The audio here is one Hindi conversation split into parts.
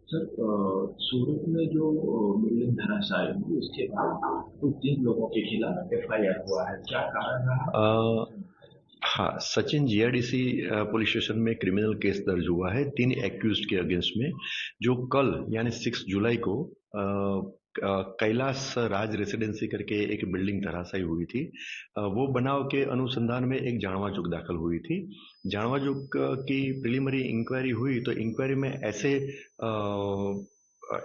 सर, सूरत में जो बिल्डिंग धराशायी हुई उसके बाद कुछ 3 लोगों के खिलाफ एफआईआर हुआ है, क्या कारण रहा? हाँ, सचिन जीआईडीसी पुलिस स्टेशन में क्रिमिनल केस दर्ज हुआ है 3 एक्यूज्ड के अगेंस्ट में, जो कल यानी 6 जुलाई को कैलाश राज रेसिडेंसी करके एक बिल्डिंग धराशायी हुई थी। वो बनाव के अनुसंधान में एक जांच दाखिल हुई थी। जांच की प्रिलिमिनरी इंक्वायरी हुई तो इंक्वायरी में ऐसे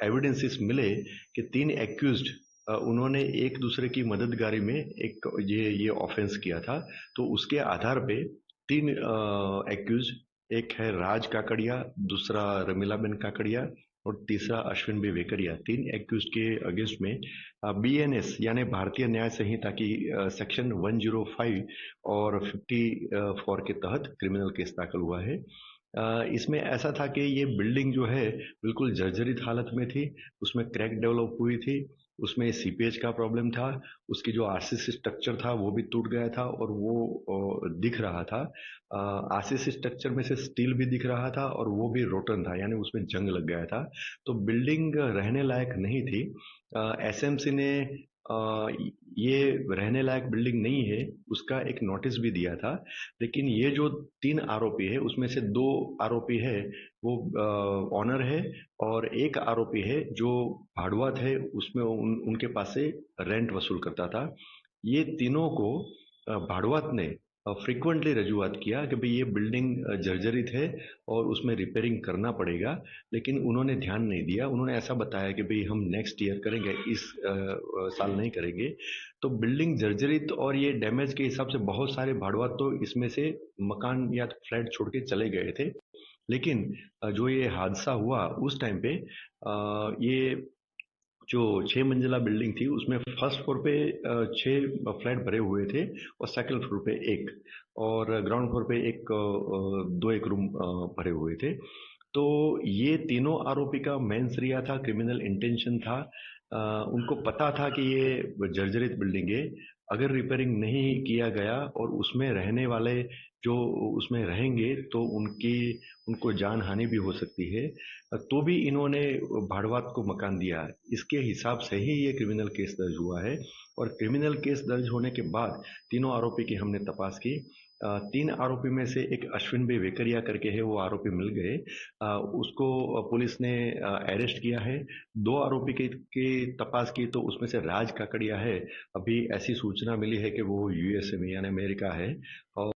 एविडेंसेस मिले कि 3 एक्यूज्ड उन्होंने एक दूसरे की मददगारी में एक ये ऑफेंस किया था। तो उसके आधार पे 3 एक्यूज, एक है राज काकड़िया, दूसरा रमीलाबेन काकड़िया और तीसरा अश्विन बी वेकरिया, 3 एक्यूज के अगेंस्ट में बीएनएस यानी भारतीय न्याय संहिता की सेक्शन 105 और 54 के तहत क्रिमिनल केस दाखिल हुआ है। इसमें ऐसा था कि ये बिल्डिंग जो है बिल्कुल जर्जरित हालत में थी, उसमें क्रैक डेवलप हुई थी, उसमें सीपेज का प्रॉब्लम था, उसकी जो आरसीसी स्ट्रक्चर था वो भी टूट गया था और वो दिख रहा था। आरसीसी स्ट्रक्चर में से स्टील भी दिख रहा था और वो भी रोटन था, यानी उसमें जंग लग गया था। तो बिल्डिंग रहने लायक नहीं थी। एसएमसी ने अ, ये रहने लायक बिल्डिंग नहीं है उसका एक नोटिस भी दिया था। लेकिन ये जो 3 आरोपी है उसमें से 2 आरोपी है वो ऑनर है और एक आरोपी है जो भाड़ुआत है, उसमें उनके पास से रेंट वसूल करता था। ये तीनों को भाड़ुआत ने फ्रीक्वेंटली रजूआत किया कि भाई ये बिल्डिंग जर्जरित है और उसमें रिपेयरिंग करना पड़ेगा, लेकिन उन्होंने ध्यान नहीं दिया। उन्होंने ऐसा बताया कि भाई हम नेक्स्ट ईयर करेंगे, इस साल नहीं करेंगे। तो बिल्डिंग जर्जरित और ये डैमेज के हिसाब से बहुत सारे भाड़ुआत तो इसमें से मकान या फ्लैट छोड़ के चले गए थे। लेकिन जो ये हादसा हुआ उस टाइम पे ये जो 6 मंजिला बिल्डिंग थी उसमें फर्स्ट फ्लोर पे 6 फ्लैट भरे हुए थे और सेकंड फ्लोर पे एक, और ग्राउंड फ्लोर पे एक दो एक रूम भरे हुए थे। तो ये तीनों आरोपी का मेंस रिया था, क्रिमिनल इंटेंशन था। उनको पता था कि ये जर्जरित बिल्डिंग है, अगर रिपेयरिंग नहीं किया गया और उसमें रहने वाले जो उसमें रहेंगे तो उनको जान हानि भी हो सकती है। तो भी इन्होंने भाड़वात को मकान दिया। इसके हिसाब से ही ये क्रिमिनल केस दर्ज हुआ है। और क्रिमिनल केस दर्ज होने के बाद तीनों आरोपी की हमने तपास की। 3 आरोपी में से एक अश्विन बे वेकरिया करके है, वो आरोपी मिल गए। उसको पुलिस ने अरेस्ट किया है। 2 आरोपी की तपास की तो उसमें से राज काकड़िया है, अभी ऐसी सूचना मिली है कि वो यूएसए में यानी अमेरिका है। और